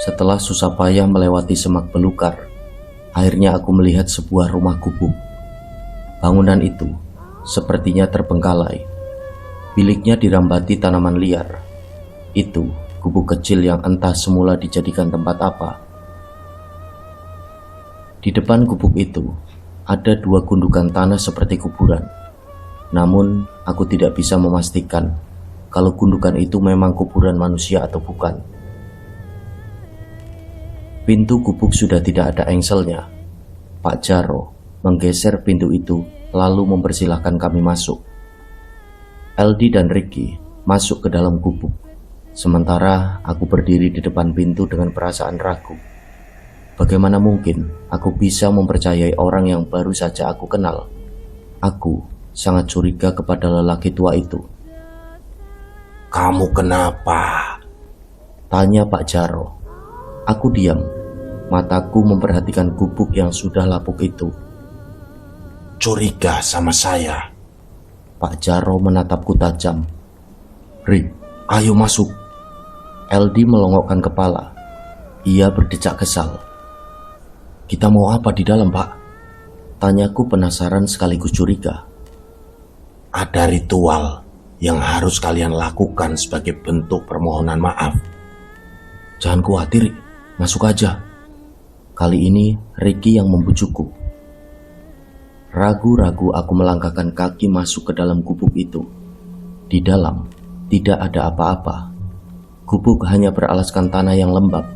Setelah susah payah melewati semak belukar, akhirnya aku melihat sebuah rumah gubuk. Bangunan itu sepertinya terbengkalai. Biliknya dirambati tanaman liar. Itu gubuk kecil yang entah semula dijadikan tempat apa. Di depan gubuk itu ada dua gundukan tanah seperti kuburan. Namun aku tidak bisa memastikan kalau gundukan itu memang kuburan manusia atau bukan. Pintu gubuk sudah tidak ada engselnya. Pak Jaro menggeser pintu itu lalu mempersilahkan kami masuk. Eldi dan Ricky masuk ke dalam gubuk. Sementara aku berdiri di depan pintu dengan perasaan ragu. Bagaimana mungkin aku bisa mempercayai orang yang baru saja aku kenal? Aku sangat curiga kepada lelaki tua itu. "Kamu kenapa?" Tanya Pak Jaro. Aku diam. Mataku memperhatikan gubuk yang sudah lapuk itu. "Curiga sama saya?" Pak Jaro menatapku tajam. "Rik, ayo masuk." Eldi melongokkan kepala. Ia berdecak kesal. "Kita mau apa di dalam, Pak?" Tanyaku penasaran sekaligus curiga. "Ada ritual yang harus kalian lakukan sebagai bentuk permohonan maaf." "Jangan khawatir, masuk aja." Kali ini Ricky yang membujukku. Ragu-ragu aku melangkahkan kaki masuk ke dalam gubuk itu. Di dalam tidak ada apa-apa. Gubuk hanya beralaskan tanah yang lembab.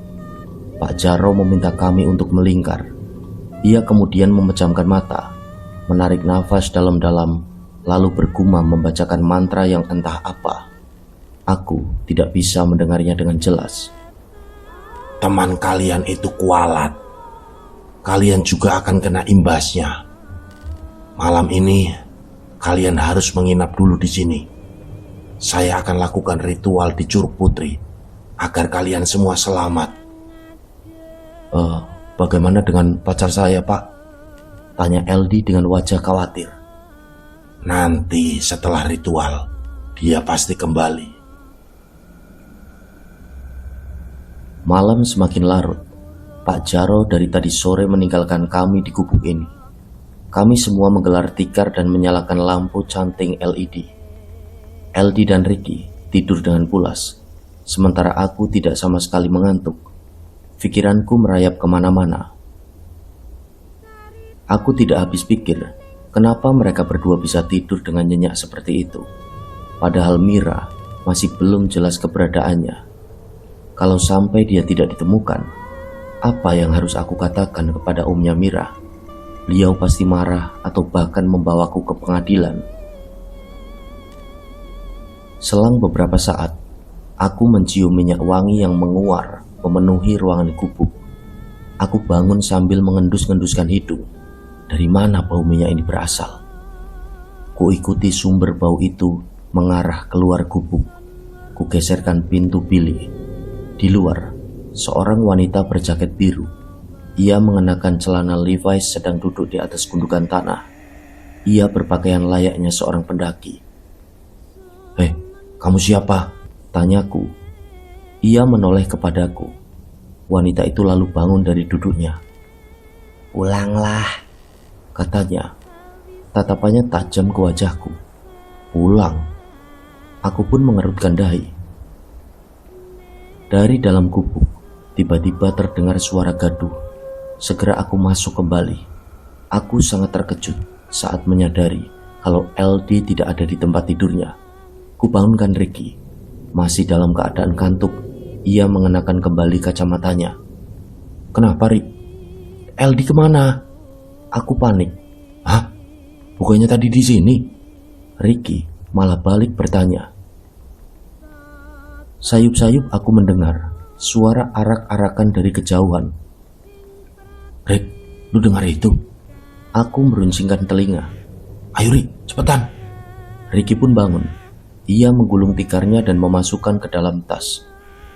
Pak Jaro meminta kami untuk melingkar. Ia kemudian memejamkan mata, menarik nafas dalam-dalam, lalu bergumam membacakan mantra yang entah apa. Aku tidak bisa mendengarnya dengan jelas. "Teman kalian itu kualat. Kalian juga akan kena imbasnya. Malam ini kalian harus menginap dulu di sini. Saya akan lakukan ritual di Curug Putri agar kalian semua selamat." Bagaimana dengan pacar saya, Pak?" Tanya Eldi dengan wajah khawatir. "Nanti setelah ritual, dia pasti kembali." Malam semakin larut. Pak Jaro dari tadi sore meninggalkan kami di gubuk ini. Kami semua menggelar tikar dan menyalakan lampu canting LED. Eldi dan Ricky tidur dengan pulas, sementara aku tidak sama sekali mengantuk. Pikiranku merayap kemana-mana. Aku tidak habis pikir, kenapa mereka berdua bisa tidur dengan nyenyak seperti itu. Padahal Mira masih belum jelas keberadaannya. Kalau sampai dia tidak ditemukan, apa yang harus aku katakan kepada omnya Mira? Beliau pasti marah atau bahkan membawaku ke pengadilan. Selang beberapa saat, aku mencium minyak wangi yang menguar memenuhi ruangan gubuk. Aku bangun sambil mengendus-enduskan hidung. Dari mana bau minyak ini berasal? Kuikuti sumber bau itu mengarah keluar gubuk. Kugeserkan pintu bilik. Di luar, seorang wanita berjaket biru. Ia mengenakan celana Levi's sedang duduk di atas gundukan tanah. Ia berpakaian layaknya seorang pendaki. "Hei, kamu siapa?" Tanyaku. Ia menoleh kepadaku. Wanita itu lalu bangun dari duduknya. "Pulanglah," katanya. Tatapannya tajam ke wajahku. Pulang? Aku pun mengerutkan dahi. Dari dalam gubuk, tiba-tiba terdengar suara gaduh. Segera aku masuk kembali. Aku sangat terkejut saat menyadari kalau LD tidak ada di tempat tidurnya. Kubangunkan Ricky. Masih dalam keadaan kantuk, ia mengenakan kembali kacamatanya. "Kenapa, Rick? LD kemana?" Aku panik. "Hah? Bukannya tadi di sini?" Ricky malah balik bertanya. Sayup-sayup aku mendengar suara arak-arakan dari kejauhan. "Rick, lu dengar itu?" Aku meruncingkan telinga. "Ayo Rick, cepetan." Ricky pun bangun. Ia menggulung tikarnya dan memasukkan ke dalam tas.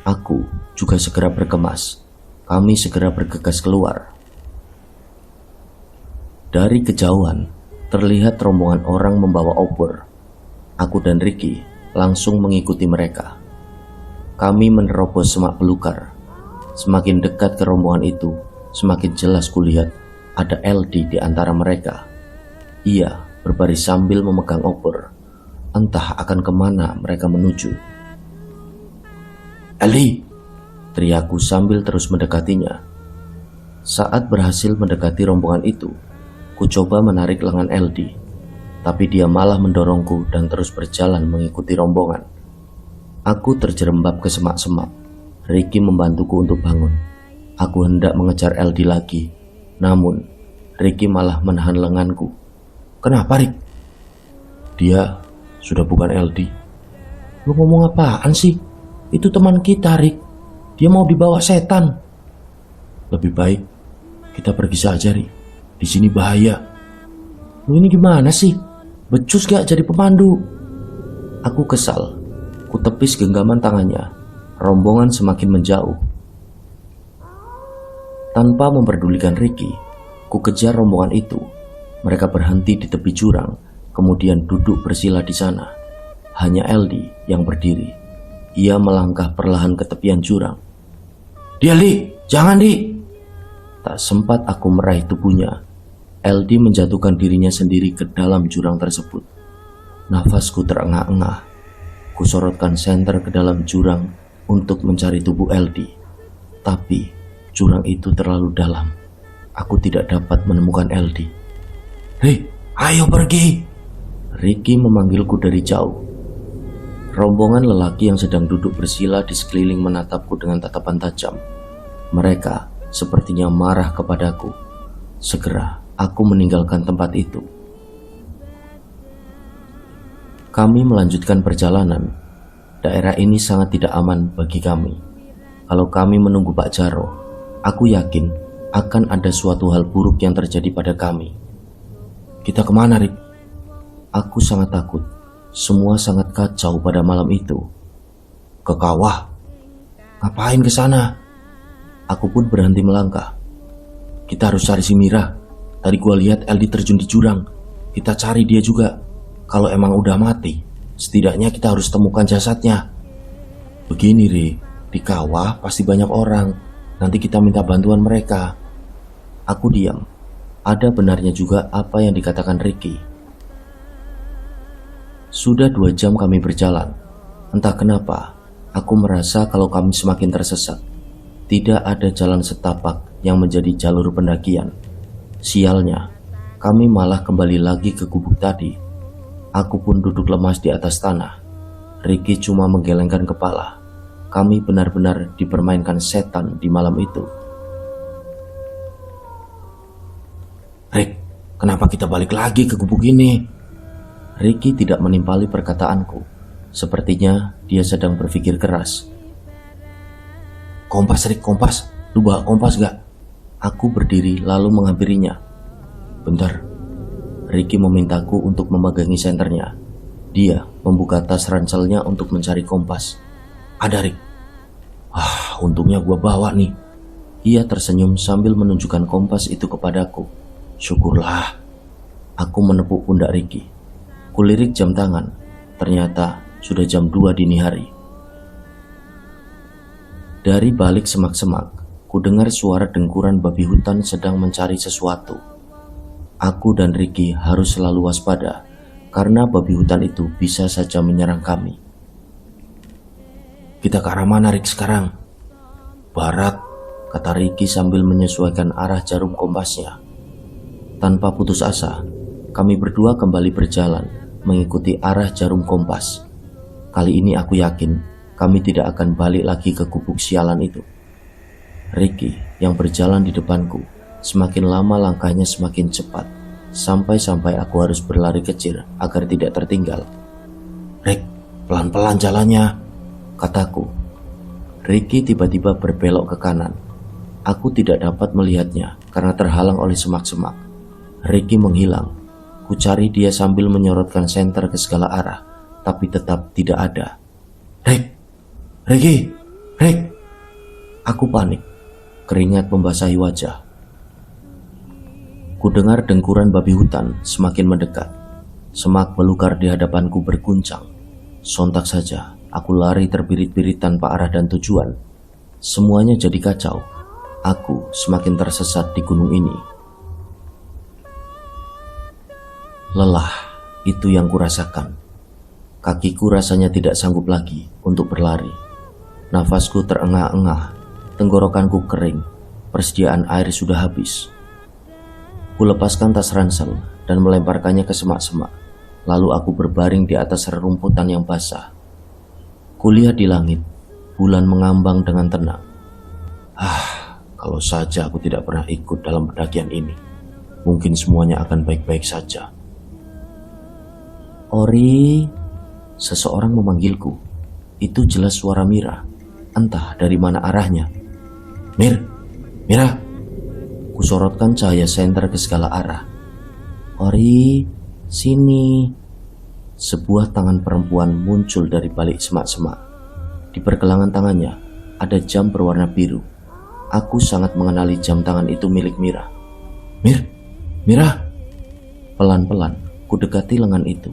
Aku juga segera berkemas. Kami segera bergegas keluar. Dari kejauhan, terlihat rombongan orang membawa obor. Aku dan Ricky langsung mengikuti mereka. Kami menerobos semak belukar. Semakin dekat ke rombongan itu, semakin jelas kulihat ada LD di antara mereka. Ia berbaris sambil memegang obor. Entah akan kemana mereka menuju. LD, teriakku sambil terus mendekatinya. Saat berhasil mendekati rombongan itu, ku coba menarik lengan LD, tapi dia malah mendorongku dan terus berjalan mengikuti rombongan. Aku terjerembab ke semak-semak. Ricky membantuku untuk bangun. Aku hendak mengejar LD lagi, namun Ricky malah menahan lenganku. kenapa Rick? Dia sudah bukan LD. Lu ngomong apaan sih? Itu teman kita, Rick. Dia mau dibawa setan. Lebih baik kita pergi saja, Rick. Di sini bahaya. Lu ini gimana sih? Becus gak jadi pemandu? Aku kesal. Ku tepis genggaman tangannya. Rombongan semakin menjauh. Tanpa memperdulikan Ricky, ku kejar rombongan itu. Mereka berhenti di tepi jurang, kemudian duduk bersila di sana. Hanya LD yang berdiri. Ia melangkah perlahan ke tepian jurang. Dia, Li, jangan, Di. Tak sempat aku meraih tubuhnya, LD menjatuhkan dirinya sendiri ke dalam jurang tersebut. Nafasku terengah-engah. Kusorotkan senter ke dalam jurang untuk mencari tubuh LD. Tapi jurang itu terlalu dalam. Aku tidak dapat menemukan LD. Hei, ayo pergi. Ricky memanggilku dari jauh. Rombongan lelaki yang sedang duduk bersila di sekeliling menatapku dengan tatapan tajam. Mereka sepertinya marah kepadaku. Segera aku meninggalkan tempat itu. Kami melanjutkan perjalanan. Daerah ini sangat tidak aman bagi kami. Kalau kami menunggu Pak Jaro, aku yakin akan ada suatu hal buruk yang terjadi pada kami. Kita kemana, Rick? Aku sangat takut. Semua sangat kacau pada malam itu. Ke kawah. Ngapain ke sana? Aku pun berhenti melangkah. Kita harus cari si Mira. Tadi gua lihat LD terjun di jurang. Kita cari dia juga. Kalau emang udah mati, setidaknya kita harus temukan jasadnya. Begini, Rick. Di kawah pasti banyak orang. Nanti kita minta bantuan mereka. Aku diam. Ada benarnya juga apa yang dikatakan Ricky. Sudah 2 jam kami berjalan. Entah kenapa, aku merasa kalau kami semakin tersesat. Tidak ada jalan setapak yang menjadi jalur pendakian. Sialnya, kami malah kembali lagi ke gubuk tadi. Aku pun duduk lemas di atas tanah. Ricky cuma menggelengkan kepala. Kami benar-benar dipermainkan setan di malam itu. Rick, kenapa kita balik lagi ke gubuk ini? Ricky tidak menimpali perkataanku. Sepertinya dia sedang berpikir keras. Kompas, Rick, kompas. Lu bawa kompas gak? Aku berdiri lalu menghampirinya. Bentar. Ricky memintaku untuk memegangi senternya. Dia membuka tas ranselnya untuk mencari kompas. Ada, Rick. Untungnya gua bawa nih. Ia tersenyum sambil menunjukkan kompas itu kepadaku. Syukurlah. Aku menepuk pundak Ricky. Kulirik jam tangan. Ternyata sudah jam 2 dini hari. Dari balik semak-semak, ku dengar suara dengkuran babi hutan sedang mencari sesuatu. Aku dan Ricky harus selalu waspada karena babi hutan itu bisa saja menyerang kami. Kita ke arah mana, Rick, sekarang? Barat, kata Ricky sambil menyesuaikan arah jarum kompasnya. Tanpa putus asa, kami berdua kembali berjalan mengikuti arah jarum kompas. Kali ini aku yakin kami tidak akan balik lagi ke gubuk sialan itu. Ricky yang berjalan di depanku, semakin lama langkahnya semakin cepat, sampai-sampai aku harus berlari kecil agar tidak tertinggal. Rick, pelan-pelan jalannya, kataku. Ricky tiba-tiba berbelok ke kanan. Aku tidak dapat melihatnya karena terhalang oleh semak-semak. Ricky menghilang. Ku cari dia sambil menyorotkan senter ke segala arah, tapi tetap tidak ada. Ricky. Aku panik. Keringat membasahi wajah. Ku dengar dengkuran babi hutan semakin mendekat. Semak belukar di hadapanku berguncang. Sontak saja aku lari terbirit-birit tanpa arah dan tujuan. Semuanya jadi kacau. Aku semakin tersesat di gunung ini. Lelah, itu yang kurasakan. Kakiku rasanya tidak sanggup lagi untuk berlari. Nafasku terengah-engah, tenggorokanku kering, persediaan air sudah habis. Kulepaskan tas ransel dan melemparkannya ke semak-semak. Lalu aku berbaring di atas rerumputan yang basah. Kulihat di langit, bulan mengambang dengan tenang. Kalau saja aku tidak pernah ikut dalam pendakian ini, mungkin semuanya akan baik-baik saja. Ori, seseorang memanggilku. Itu jelas suara Mira, entah dari mana arahnya. Mira. Kusorotkan cahaya senter ke segala arah. Ori, sini. Sebuah tangan perempuan muncul dari balik semak-semak. Di pergelangan tangannya ada jam berwarna biru. Aku sangat mengenali jam tangan itu milik Mira. Mira. Pelan-pelan ku dekati lengan itu.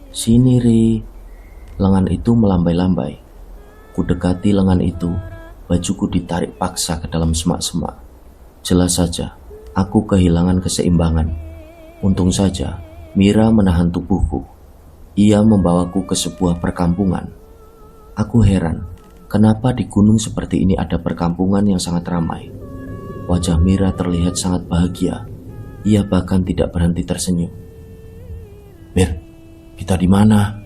Sini, Ri. Lengan itu melambai-lambai. Ku dekati lengan itu, bajuku ditarik paksa ke dalam semak-semak. Jelas saja, aku kehilangan keseimbangan. Untung saja, Mira menahan tubuhku. Ia membawaku ke sebuah perkampungan. Aku heran, kenapa di gunung seperti ini ada perkampungan yang sangat ramai. Wajah Mira terlihat sangat bahagia. Ia bahkan tidak berhenti tersenyum. Mir, kita di mana?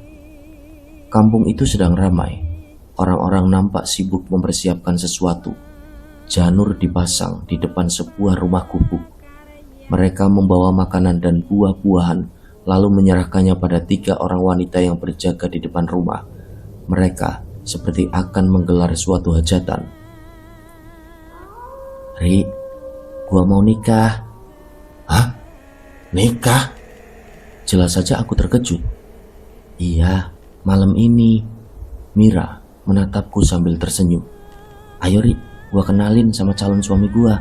Kampung itu sedang ramai. Orang-orang nampak sibuk mempersiapkan sesuatu. Janur dipasang di depan sebuah rumah gubuk. Mereka membawa makanan dan buah-buahan, lalu menyerahkannya pada 3 orang wanita yang berjaga di depan rumah. Mereka seperti akan menggelar suatu hajatan. Ri, gua mau nikah. Hah? Nikah? Jelas saja aku terkejut. Iya, malam ini. Mira menatapku sambil tersenyum. Ayo Ri, gua kenalin sama calon suami gua.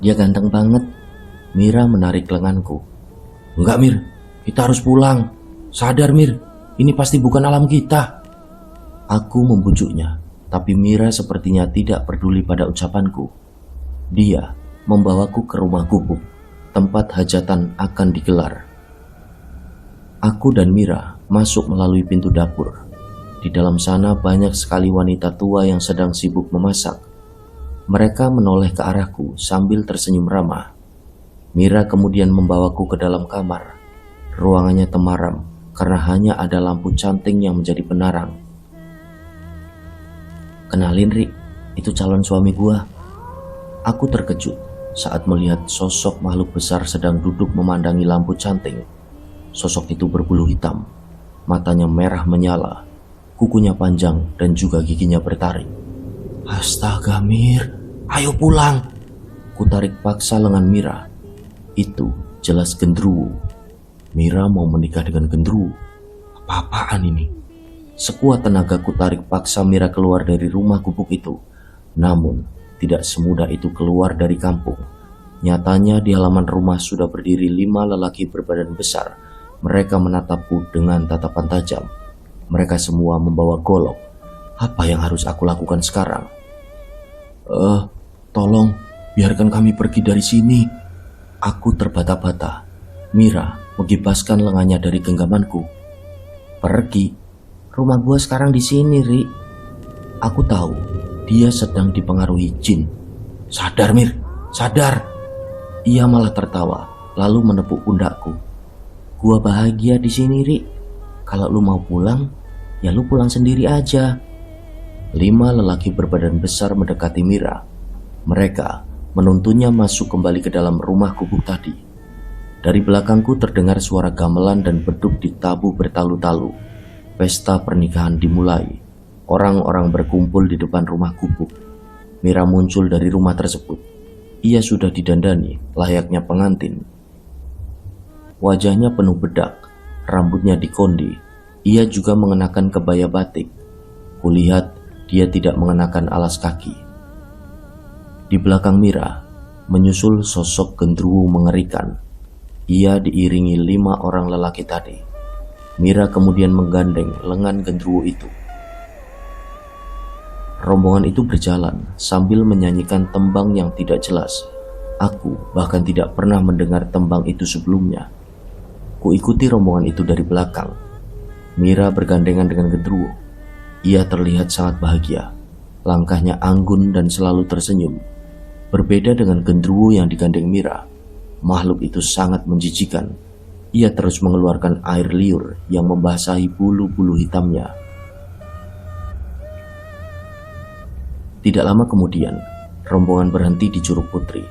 Dia ganteng banget. Mira menarik lenganku. Enggak, Mir, kita harus pulang. Sadar, Mir, ini pasti bukan alam kita. Aku membujuknya, tapi Mira sepertinya tidak peduli pada ucapanku. Dia membawaku ke rumah gubuk, tempat hajatan akan digelar. Aku dan Mira masuk melalui pintu dapur. Di dalam sana banyak sekali wanita tua yang sedang sibuk memasak. Mereka menoleh ke arahku sambil tersenyum ramah. Mira kemudian membawaku ke dalam kamar. Ruangannya temaram karena hanya ada lampu canting yang menjadi penarang. Kenalin Ri, itu calon suami gua. Aku terkejut saat melihat sosok makhluk besar sedang duduk memandangi lampu canting. Sosok itu berbulu hitam, matanya merah menyala, kukunya panjang dan juga giginya bertaring. Astaga, Mir, ayo pulang. Kutarik paksa lengan Mira. Itu jelas genderuwo. Mira mau menikah dengan genderuwo. Apa-apaan ini? Sekuat tenaga kutarik paksa Mira keluar dari rumah gubuk itu. Namun, tidak semudah itu keluar dari kampung. Nyatanya di halaman rumah sudah berdiri 5 lelaki berbadan besar. Mereka menatapku dengan tatapan tajam. Mereka semua membawa golok. Apa yang harus aku lakukan sekarang? Tolong, biarkan kami pergi dari sini. Aku terbata-bata. Mira menggibaskan lengannya dari genggamanku. Pergi? Rumah gua sekarang di sini, Ri. Aku tahu dia sedang dipengaruhi jin. Sadar, Mir, sadar. Ia malah tertawa, lalu menepuk pundakku. Gua bahagia di sini, Ri. Kalau lu mau pulang, ya lu pulang sendiri aja. 5 lelaki berbadan besar mendekati Mira. Mereka menuntunnya masuk kembali ke dalam rumah gubuk tadi. Dari belakangku terdengar suara gamelan dan beduk ditabuh bertalu-talu. Pesta pernikahan dimulai. Orang-orang berkumpul di depan rumah gubuk. Mira muncul dari rumah tersebut. Ia sudah didandani layaknya pengantin. Wajahnya penuh bedak, rambutnya dikondi. Ia juga mengenakan kebaya batik. Kulihat dia tidak mengenakan alas kaki. Di belakang Mira menyusul sosok genderuwo mengerikan. Ia diiringi 5 orang lelaki tadi. Mira kemudian menggandeng lengan genderuwo itu. Rombongan itu berjalan sambil menyanyikan tembang yang tidak jelas. Aku bahkan tidak pernah mendengar tembang itu sebelumnya. Kuikuti rombongan itu dari belakang. Mira bergandengan dengan genderuwo. Ia terlihat sangat bahagia. Langkahnya anggun dan selalu tersenyum. Berbeda dengan genderuwo yang digandeng Mira, makhluk itu sangat menjijikan. Ia terus mengeluarkan air liur yang membasahi bulu-bulu hitamnya. Tidak lama kemudian, rombongan berhenti di Curug Putri.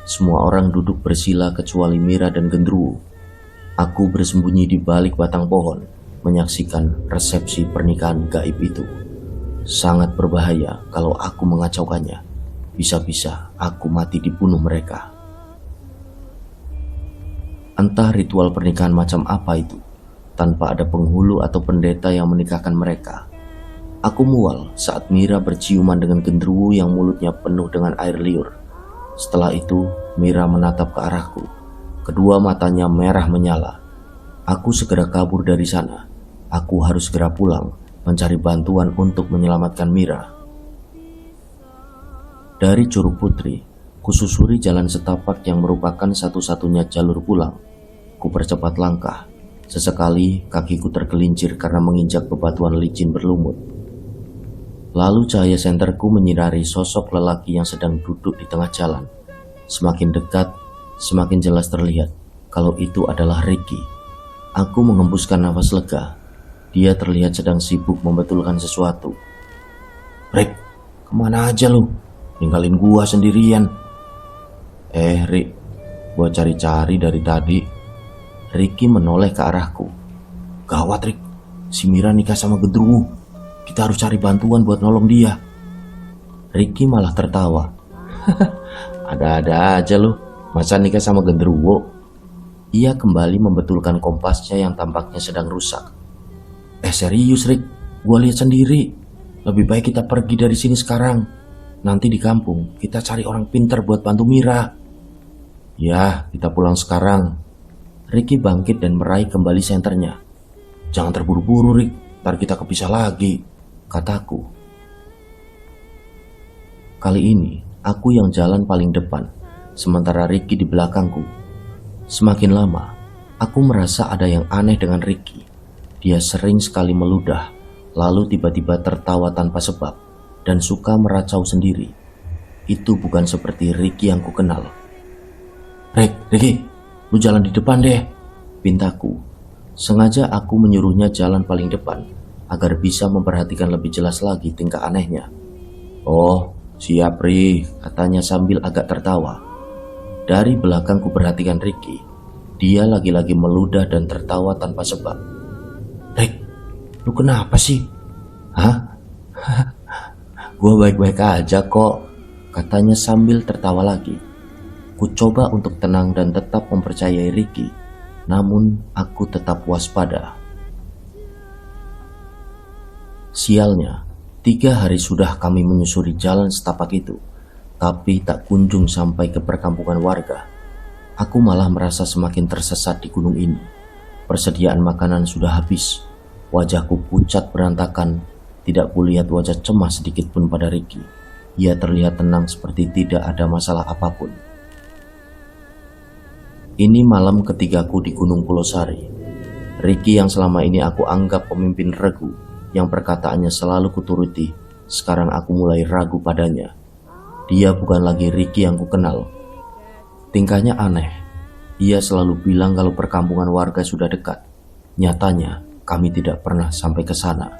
Semua orang duduk bersila kecuali Mira dan genderuwo. Aku bersembunyi di balik batang pohon, menyaksikan resepsi pernikahan gaib itu. Sangat berbahaya kalau aku mengacaukannya. Bisa-bisa aku mati dibunuh mereka. Entah ritual pernikahan macam apa itu, tanpa ada penghulu atau pendeta yang menikahkan mereka. Aku mual saat Mira berciuman dengan genderuwo yang mulutnya penuh dengan air liur. Setelah itu, Mira menatap ke arahku. Kedua matanya merah menyala. Aku segera kabur dari sana. Aku harus segera pulang, mencari bantuan untuk menyelamatkan Mira. Dari Curug Putri, kususuri jalan setapak yang merupakan satu-satunya jalur pulang. Kupercepat langkah. Sesekali kakiku tergelincir karena menginjak bebatuan licin berlumut. Lalu cahaya senterku menyinari sosok lelaki yang sedang duduk di tengah jalan. Semakin dekat, semakin jelas terlihat kalau itu adalah Ricky. Aku menghembuskan nafas lega. Dia terlihat sedang sibuk membetulkan sesuatu. Rick, kemana aja lu? Ninggalin gua sendirian. Rick, gua cari-cari dari tadi. Ricky menoleh ke arahku. Gawat Rick, si Mira nikah sama genderuwo. Kita harus cari bantuan buat nolong dia. Ricky malah tertawa. Ada-ada aja lu, masa nikah sama genderuwo? Ia kembali membetulkan kompasnya yang tampaknya sedang rusak. Serius Rick, gua lihat sendiri. Lebih baik kita pergi dari sini sekarang. Nanti di kampung kita cari orang pintar buat bantu Mira. Ya, kita pulang sekarang. Ricky bangkit dan meraih kembali senternya. Jangan terburu-buru Rick, ntar kita kepisah lagi, kataku. Kali ini aku yang jalan paling depan, sementara Ricky di belakangku. Semakin lama, aku merasa ada yang aneh dengan Ricky. Dia sering sekali meludah, lalu tiba-tiba tertawa tanpa sebab, dan suka meracau sendiri. Itu bukan seperti Ricky yang kukenal. Ricky, lu jalan di depan deh, pintaku. Sengaja aku menyuruhnya jalan paling depan, agar bisa memperhatikan lebih jelas lagi tingkah anehnya. Oh, siap Ri, katanya sambil agak tertawa. Dari belakang ku perhatikan Ricky. Dia lagi-lagi meludah dan tertawa tanpa sebab. Rick, lu kenapa sih? Hah? Gua baik-baik aja kok, katanya sambil tertawa lagi. Ku coba untuk tenang dan tetap mempercayai Ricky, namun aku tetap waspada. Sialnya, 3 hari sudah kami menyusuri jalan setapak itu, tapi tak kunjung sampai ke perkampungan warga. Aku malah merasa semakin tersesat di gunung ini. Persediaan makanan sudah habis. Wajahku pucat berantakan. Tidak kulihat wajah cemas sedikit pun pada Ricky. Ia terlihat tenang seperti tidak ada masalah apapun. Ini malam ketigaku di Gunung Pulau Sari. Ricky yang selama ini aku anggap pemimpin regu, yang perkataannya selalu kuturuti, sekarang aku mulai ragu padanya. Dia bukan lagi Ricky yang kukenal. Tingkahnya aneh. Ia selalu bilang kalau perkampungan warga sudah dekat. Nyatanya, kami tidak pernah sampai ke sana.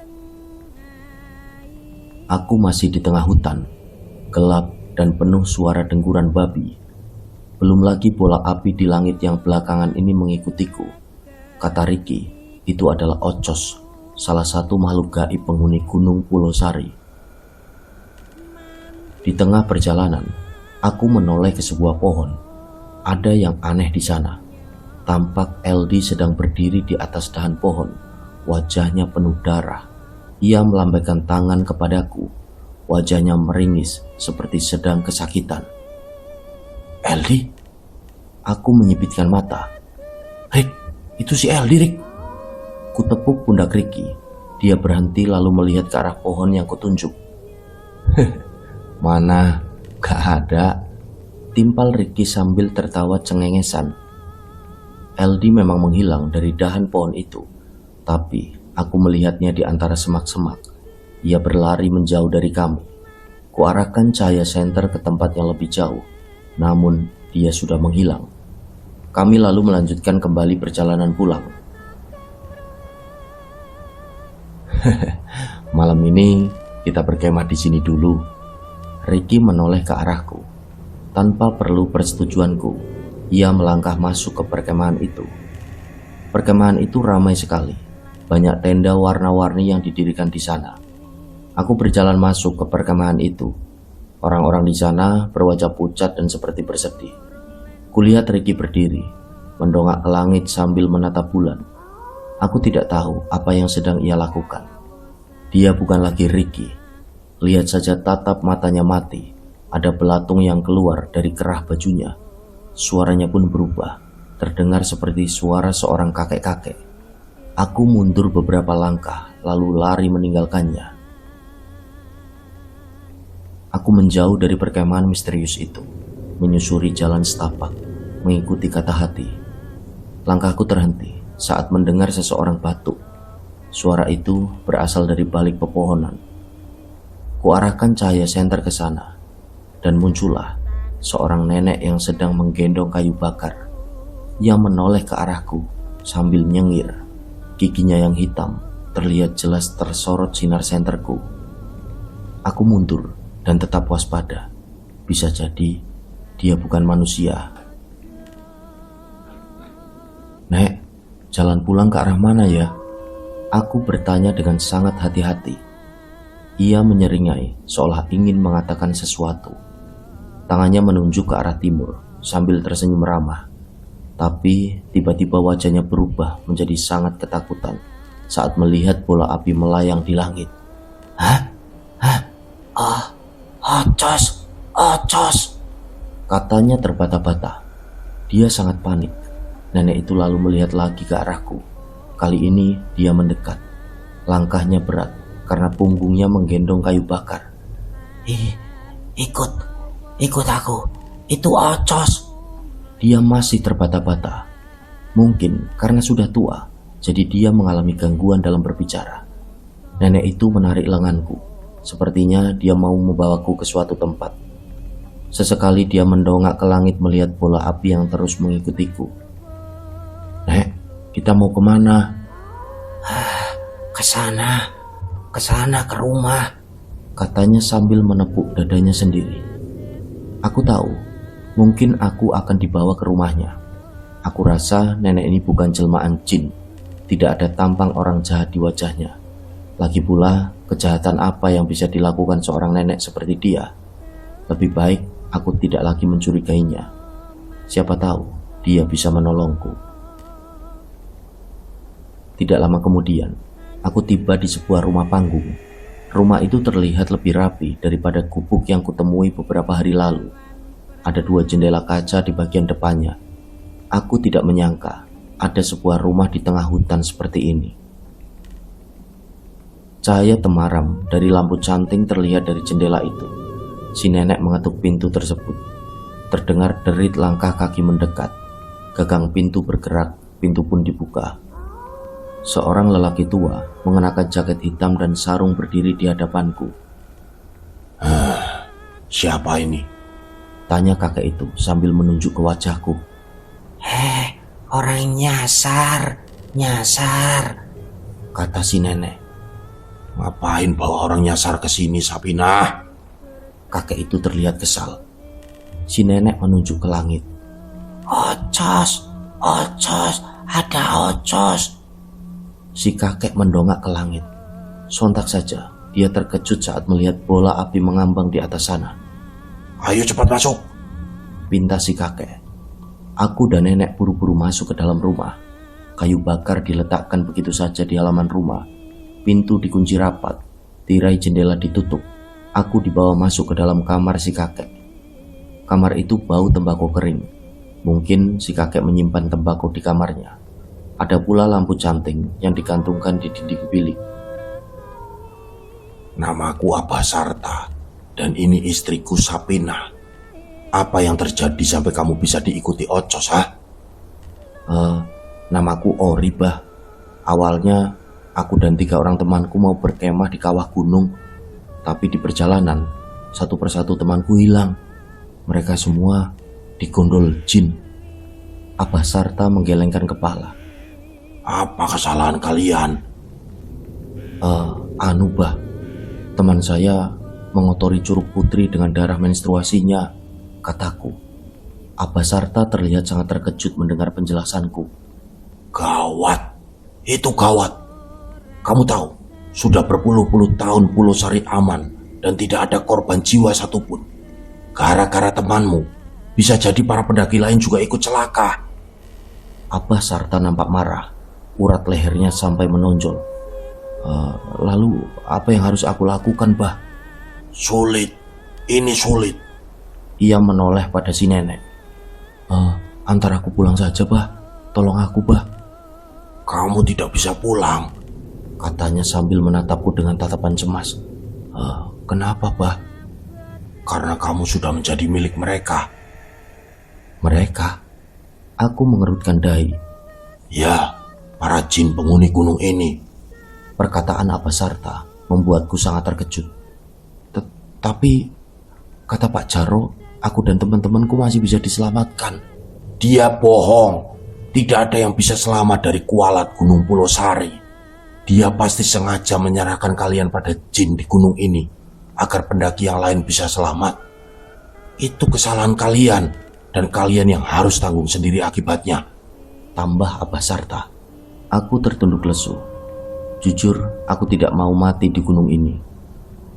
Aku masih di tengah hutan, gelap dan penuh suara dengkuran babi. Belum lagi bola api di langit yang belakangan ini mengikutiku. Kata Ricky, itu adalah Ocos, salah satu makhluk gaib penghuni Gunung Pulau Sari. Di tengah perjalanan, aku menoleh ke sebuah pohon. Ada yang aneh di sana. Tampak LD sedang berdiri di atas dahan pohon. Wajahnya penuh darah. Ia melambaikan tangan kepadaku. Wajahnya meringis seperti sedang kesakitan. LD? Aku menyipitkan mata. Rick, itu si LD Rick. Kutepuk pundak Ricky. Dia berhenti lalu melihat ke arah pohon yang kutunjuk. Mana, gak ada. Timpal Ricky sambil tertawa cengengesan. Eldi memang menghilang dari dahan pohon itu, tapi aku melihatnya di antara semak-semak. Ia berlari menjauh dari kami. Kuarahkan cahaya senter ke tempat yang lebih jauh, namun dia sudah menghilang. Kami lalu melanjutkan kembali perjalanan pulang. Malam ini kita berkemah di sini dulu. Ricky menoleh ke arahku. Tanpa perlu persetujuanku, ia melangkah masuk ke perkemahan itu. Perkemahan itu ramai sekali. Banyak tenda warna-warni yang didirikan di sana. Aku berjalan masuk ke perkemahan itu. Orang-orang di sana berwajah pucat dan seperti bersedih. Kulihat Ricky berdiri, mendongak ke langit sambil menatap bulan. Aku tidak tahu apa yang sedang ia lakukan. Dia bukan lagi Ricky. Lihat saja tatap matanya mati. Ada belatung yang keluar dari kerah bajunya. Suaranya pun berubah, terdengar seperti suara seorang kakek-kakek. Aku mundur beberapa langkah, lalu lari meninggalkannya. Aku menjauh dari perkemahan misterius itu, menyusuri jalan setapak, mengikuti kata hati. Langkahku terhenti saat mendengar seseorang batuk. Suara itu berasal dari balik pepohonan. Kuarahkan cahaya senter ke sana, dan muncullah seorang nenek yang sedang menggendong kayu bakar. Ia menoleh ke arahku sambil nyengir. Giginya yang hitam terlihat jelas tersorot sinar senterku. Aku mundur dan tetap waspada. Bisa jadi dia bukan manusia. Nek, jalan pulang ke arah mana ya? Aku bertanya dengan sangat hati-hati. Ia menyeringai seolah ingin mengatakan sesuatu. Tangannya menunjuk ke arah timur sambil tersenyum ramah. Tapi tiba-tiba wajahnya berubah menjadi sangat ketakutan saat melihat bola api melayang di langit. Hah? Ocos! Katanya terbata-bata. Dia sangat panik. Nenek itu lalu melihat lagi ke arahku. Kali ini dia mendekat. Langkahnya berat karena punggungnya menggendong kayu bakar. Ikut aku. Itu Ocos. Dia masih terbata-bata. Mungkin karena sudah tua, jadi dia mengalami gangguan dalam berbicara. Nenek itu menarik lenganku. Sepertinya dia mau membawaku ke suatu tempat. Sesekali dia mendongak ke langit melihat bola api yang terus mengikutiku. Nek, kita mau kemana? Kesana ke rumah, katanya sambil menepuk dadanya sendiri. Aku tahu, mungkin aku akan dibawa ke rumahnya. Aku rasa nenek ini bukan jelmaan jin. Tidak ada tampang orang jahat di wajahnya. Lagi pula, kejahatan apa yang bisa dilakukan seorang nenek seperti dia? Lebih baik aku tidak lagi mencurigainya. Siapa tahu dia bisa menolongku. Tidak lama kemudian, aku tiba di sebuah rumah panggung. Rumah itu terlihat lebih rapi daripada gubuk yang kutemui beberapa hari lalu. Ada 2 jendela kaca di bagian depannya. Aku tidak menyangka ada sebuah rumah di tengah hutan seperti ini. Cahaya temaram dari lampu canting terlihat dari jendela itu. Si nenek mengetuk pintu tersebut. Terdengar derit langkah kaki mendekat. Gagang pintu bergerak, pintu pun dibuka. Seorang lelaki tua mengenakan jaket hitam dan sarung berdiri di hadapanku. Siapa ini? Tanya kakek itu sambil menunjuk ke wajahku. Orang nyasar, kata si nenek. Ngapain bawa orang nyasar ke sini, Sapina? Kakek itu terlihat kesal. Si nenek menunjuk ke langit. Ocos, ada Ocos. Si kakek mendongak ke langit. Sontak saja dia terkejut saat melihat bola api mengambang di atas sana. Ayo cepat masuk, pinta si kakek. Aku dan nenek buru-buru masuk ke dalam rumah. Kayu bakar diletakkan begitu saja di halaman rumah. Pintu dikunci rapat, tirai jendela ditutup. Aku dibawa masuk ke dalam kamar si kakek. Kamar itu bau tembakau kering. Mungkin si kakek menyimpan tembakau di kamarnya. Ada pula lampu canting yang digantungkan di dinding bilik. Namaku Abah Sarta Dan ini istriku Sapina. Apa yang terjadi sampai kamu bisa diikuti Ocos, ha? Namaku Ori, Bah. Awalnya aku dan 3 orang temanku mau berkemah di kawah gunung. Tapi di perjalanan, satu persatu temanku hilang. Mereka semua digondol jin. Abah Sarta menggelengkan kepala. Apa kesalahan kalian? Bah, teman saya mengotori Curug Putri dengan darah menstruasinya, kataku. Abah Sarta terlihat sangat terkejut mendengar penjelasanku. Gawat, itu gawat. Kamu tahu, sudah berpuluh-puluh tahun Pulau Sari aman dan tidak ada korban jiwa satupun. Gara-gara temanmu, bisa jadi para pendaki lain juga ikut celaka. Abah Sarta nampak marah, urat lehernya sampai menonjol. Lalu apa yang harus aku lakukan, Bah? Sulit, ini sulit. Ia menoleh pada si nenek. Antar aku pulang saja, Bah. Tolong aku, Bah. Kamu tidak bisa pulang, katanya sambil menatapku dengan tatapan cemas. Kenapa, Bah? Karena kamu sudah menjadi milik mereka. Mereka? Aku mengerutkan dahi. Ya, para jin penghuni gunung ini. Perkataan Abah Sarta membuatku sangat terkejut. Tapi, kata Pak Jaro, aku dan teman-temanku masih bisa diselamatkan. Dia bohong. Tidak ada yang bisa selamat dari kualat Gunung Pulau Sari. Dia pasti sengaja menyerahkan kalian pada jin di gunung ini agar pendaki yang lain bisa selamat. Itu kesalahan kalian dan kalian yang harus tanggung sendiri akibatnya, tambah Abah Sarta. Aku tertunduk lesu. Jujur, aku tidak mau mati di gunung ini.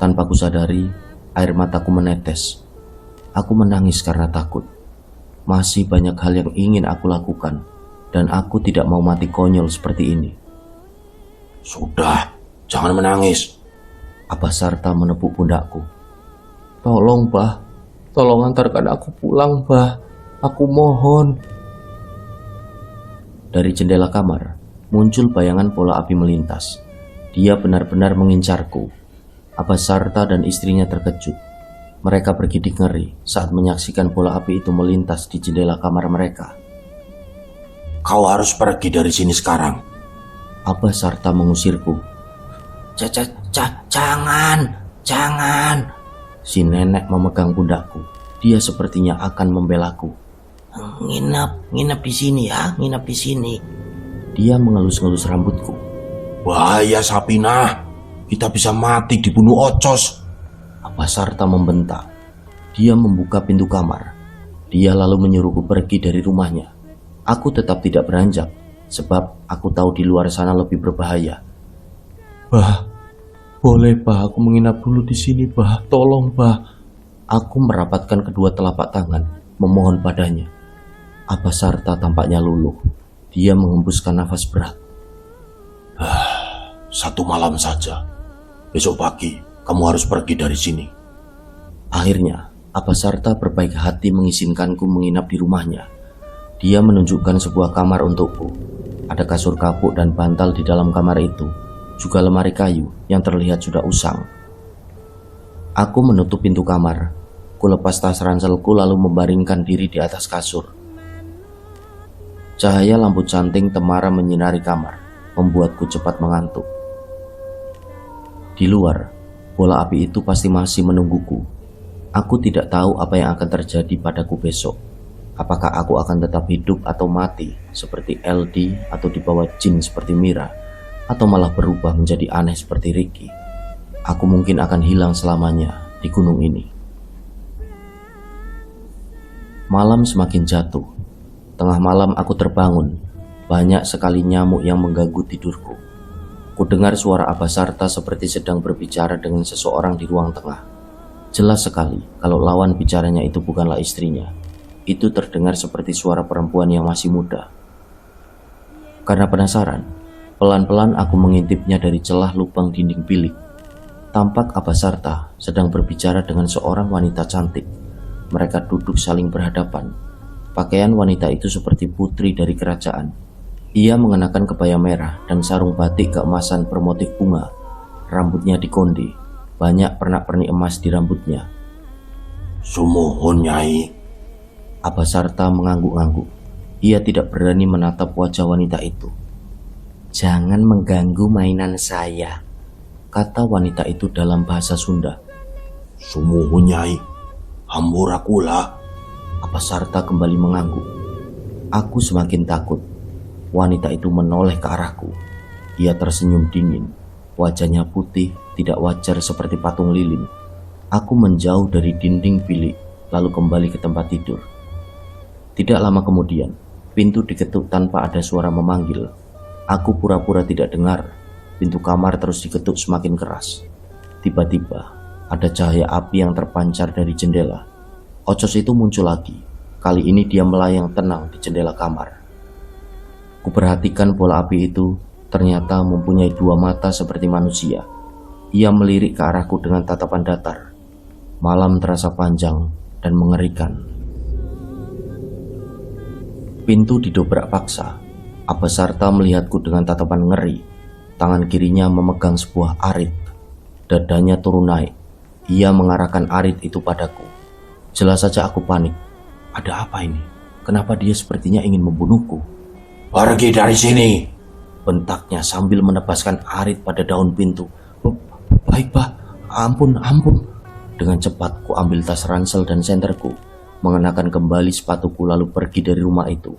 Tanpa kusadari, air mataku menetes. Aku menangis karena takut. Masih banyak hal yang ingin aku lakukan, dan aku tidak mau mati konyol seperti ini. Sudah, jangan menangis. Abah Sarta menepuk pundakku. Tolong, Bah. Tolong antarkan aku pulang, Bah. Aku mohon. Dari jendela kamar, muncul bayangan bola api melintas. Dia benar-benar mengincarku. Abah Sarta dan istrinya terkejut. Mereka bergidik ngeri saat menyaksikan bola api itu melintas di jendela kamar mereka. Kau harus pergi dari sini sekarang. Abah Sarta mengusirku. Jangan. Si nenek memegang pundakku. Dia sepertinya akan membelaku. Nginep di sini ya, nginep di sini. Dia mengelus-ngelus rambutku. Bahaya, Sapina. Kita bisa mati dibunuh Ocos. Abah Sarta membentak. Dia membuka pintu kamar. Dia lalu menyuruhku pergi dari rumahnya. Aku tetap tidak beranjak, sebab aku tahu di luar sana lebih berbahaya. Bah, boleh, Bah, aku menginap dulu di sini, Bah. Tolong, Bah. Aku merapatkan kedua telapak tangan, memohon padanya. Abah Sarta tampaknya luluh. Dia menghembuskan nafas berat. 1 malam saja. Besok pagi kamu harus pergi dari sini. Akhirnya, Abah Sarta berbaik hati mengizinkanku menginap di rumahnya. Dia menunjukkan sebuah kamar untukku. Ada kasur kapuk dan bantal di dalam kamar itu, juga lemari kayu yang terlihat sudah usang. Aku menutup pintu kamar. Kulepas tas ranselku lalu membaringkan diri di atas kasur. Cahaya lampu canting temara menyinari kamar, membuatku cepat mengantuk. Di luar, bola api itu pasti masih menungguku. Aku tidak tahu apa yang akan terjadi padaku besok. Apakah aku akan tetap hidup atau mati seperti LD, atau dibawa jin seperti Mira, atau malah berubah menjadi aneh seperti Ricky. Aku mungkin akan hilang selamanya di gunung ini. Malam semakin jatuh. Tengah malam aku terbangun. Banyak sekali nyamuk yang mengganggu tidurku. Kudengar suara Abah Sarta seperti sedang berbicara dengan seseorang di ruang tengah. Jelas sekali kalau lawan bicaranya itu bukanlah istrinya. Itu terdengar seperti suara perempuan yang masih muda. Karena penasaran, pelan-pelan aku mengintipnya dari celah lubang dinding bilik. Tampak Abah Sarta sedang berbicara dengan seorang wanita cantik. Mereka duduk saling berhadapan. Pakaian wanita itu seperti putri dari kerajaan. Ia mengenakan kebaya merah dan sarung batik keemasan bermotif bunga. Rambutnya dikonde. Banyak pernak-pernik emas di rambutnya. Sumuhun Nyai. Abasarta mengangguk-angguk. Ia tidak berani menatap wajah wanita itu. "Jangan mengganggu mainan saya," kata wanita itu dalam bahasa Sunda. Sumuhun Nyai. Hamburakula. Abasarta kembali mengangguk. Aku semakin takut. Wanita itu menoleh ke arahku. Ia tersenyum dingin. Wajahnya putih, tidak wajar seperti patung lilin. Aku menjauh dari dinding bilik, lalu kembali ke tempat tidur. Tidak lama kemudian, pintu diketuk tanpa ada suara memanggil. Aku pura-pura tidak dengar. Pintu kamar terus diketuk semakin keras. Tiba-tiba, ada cahaya api yang terpancar dari jendela. Ocos itu muncul lagi. Kali ini dia melayang tenang di jendela kamar. Kuperhatikan bola api itu ternyata mempunyai dua mata seperti manusia. Ia melirik ke arahku dengan tatapan datar. Malam terasa panjang dan mengerikan. Pintu didobrak paksa. Abasarta melihatku dengan tatapan ngeri. Tangan kirinya memegang sebuah arit. Dadanya turun naik. Ia mengarahkan arit itu padaku. Jelas saja aku panik. Ada apa ini? Kenapa dia sepertinya ingin membunuhku? Pergi dari sini. Bentaknya sambil menebaskan arit pada daun pintu. Baik Pak, ampun. Dengan cepat ku ambil tas ransel dan senterku, mengenakan kembali sepatuku lalu pergi dari rumah itu.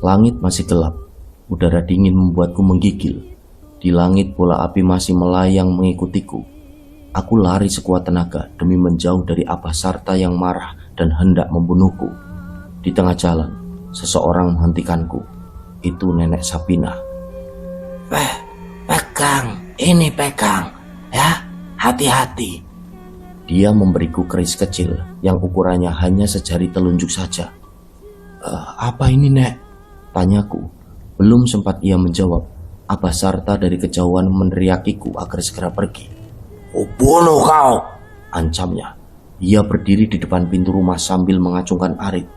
Langit masih gelap, udara dingin membuatku menggigil. Di langit bola api masih melayang mengikutiku. Aku lari sekuat tenaga demi menjauh dari Abasarta yang marah dan hendak membunuhku. Di tengah jalan, seseorang menghentikanku. Itu Nenek Sapina. Pekang, ini Pekang, ya, hati-hati. Dia memberiku keris kecil yang ukurannya hanya sejari telunjuk saja. Apa ini, Nek? Tanyaku. Belum sempat ia menjawab, Abasarta dari kejauhan meneriakiku agar segera pergi. Kubunuh kau. Ancamnya. Ia berdiri di depan pintu rumah sambil mengacungkan arit.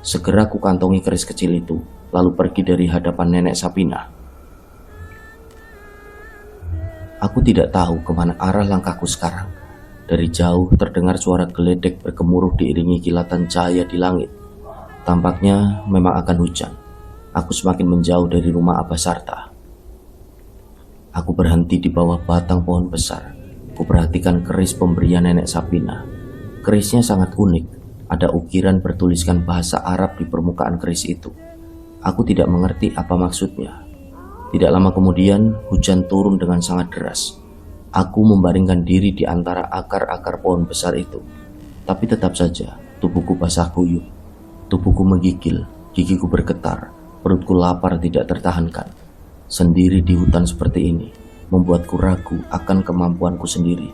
Segera ku kantongi keris kecil itu, lalu pergi dari hadapan Nenek Sapina. Aku tidak tahu kemana arah langkahku sekarang. Dari jauh terdengar suara geledek bergemuruh diiringi kilatan cahaya di langit. Tampaknya memang akan hujan. Aku semakin menjauh dari rumah Abasarta. Aku berhenti di bawah batang pohon besar. Kuperhatikan keris pemberian Nenek Sapina. Kerisnya sangat unik. Ada ukiran bertuliskan bahasa Arab di permukaan keris itu. Aku tidak mengerti apa maksudnya. Tidak lama kemudian, hujan turun dengan sangat deras. Aku membaringkan diri di antara akar-akar pohon besar itu. Tapi tetap saja, tubuhku basah kuyup. Tubuhku menggigil, gigiku bergetar, perutku lapar tidak tertahankan. Sendiri di hutan seperti ini, membuatku ragu akan kemampuanku sendiri.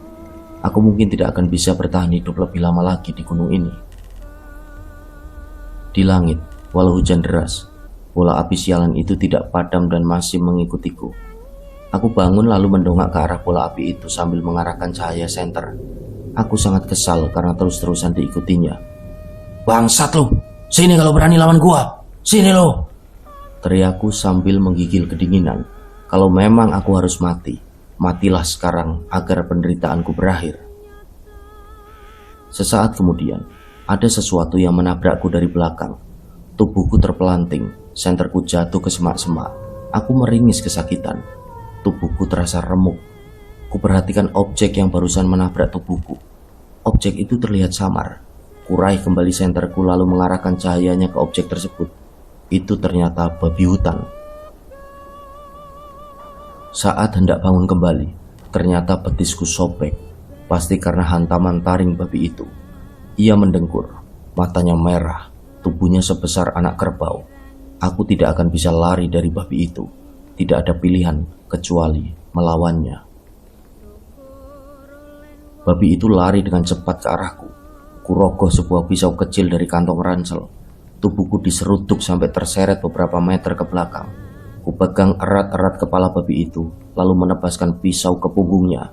Aku mungkin tidak akan bisa bertahan hidup lebih lama lagi di gunung ini. Di langit, walau hujan deras, bola api sialan itu tidak padam dan masih mengikutiku. Aku bangun lalu mendongak ke arah bola api itu sambil mengarahkan cahaya senter. Aku sangat kesal karena terus-terusan diikutinya. Bangsat lu, sini kalau berani lawan gua, sini lu. Teriakku sambil menggigil kedinginan. Kalau memang aku harus mati, matilah sekarang agar penderitaanku berakhir. Sesaat kemudian, ada sesuatu yang menabrakku dari belakang. Tubuhku terpelanting, senterku jatuh ke semak-semak. Aku meringis kesakitan. Tubuhku terasa remuk. Kuperhatikan objek yang barusan menabrak tubuhku. Objek itu terlihat samar. Kuraih kembali senterku lalu mengarahkan cahayanya ke objek tersebut. Itu ternyata babi hutan. Saat hendak bangun kembali, ternyata betisku sobek. Pasti karena hantaman taring babi itu. Ia mendengkur, matanya merah, tubuhnya sebesar anak kerbau. Aku tidak akan bisa lari dari babi itu. Tidak ada pilihan kecuali melawannya. Babi itu lari dengan cepat ke arahku. Kurogoh sebuah pisau kecil dari kantong ransel. Tubuhku diserutuk sampai terseret beberapa meter ke belakang. Kupegang erat-erat kepala babi itu, lalu menebaskan pisau ke punggungnya.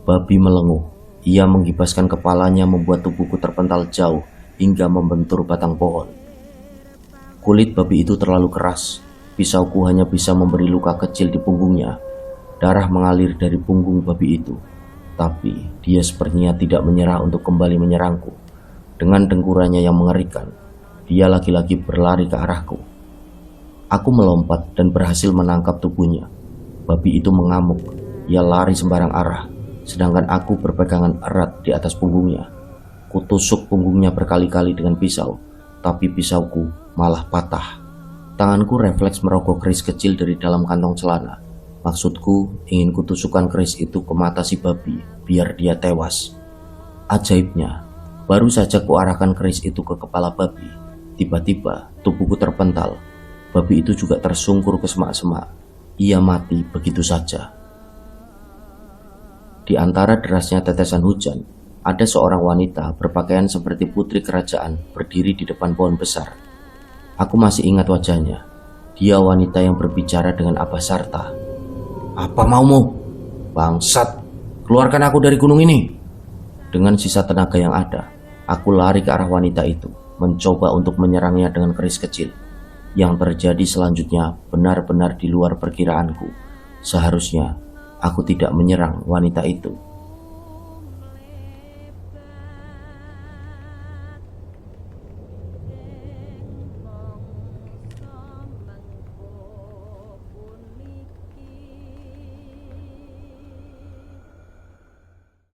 Babi melenguh. Ia menggibaskan kepalanya membuat tubuhku terpental jauh hingga membentur batang pohon. Kulit babi itu terlalu keras. Pisauku hanya bisa memberi luka kecil di punggungnya. Darah mengalir dari punggung babi itu, tapi dia sepertinya tidak menyerah untuk kembali menyerangku. Dengan dengkurannya yang mengerikan, dia lagi-lagi berlari ke arahku. Aku melompat dan berhasil menangkap tubuhnya. Babi itu mengamuk, ia lari sembarang arah, sedangkan aku berpegangan erat di atas punggungnya. Kutusuk punggungnya berkali-kali dengan pisau, tapi pisauku malah patah. Tanganku refleks merogoh keris kecil dari dalam kantong celana. Maksudku, ingin kutusukkan keris itu ke mata si babi, biar dia tewas. Ajaibnya, baru saja kuarahkan keris itu ke kepala babi, tiba-tiba tubuhku terpental. Babi itu juga tersungkur ke semak-semak. Ia mati begitu saja. Di antara derasnya tetesan hujan, ada seorang wanita berpakaian seperti putri kerajaan berdiri di depan pohon besar. Aku masih ingat wajahnya. Dia wanita yang berbicara dengan Abah Sarta. Apa maumu? Bangsat, keluarkan aku dari gunung ini. Dengan sisa tenaga yang ada, aku lari ke arah wanita itu, mencoba untuk menyerangnya dengan keris kecil. Yang terjadi selanjutnya benar-benar di luar perkiraanku. Seharusnya aku tidak menyerang wanita itu.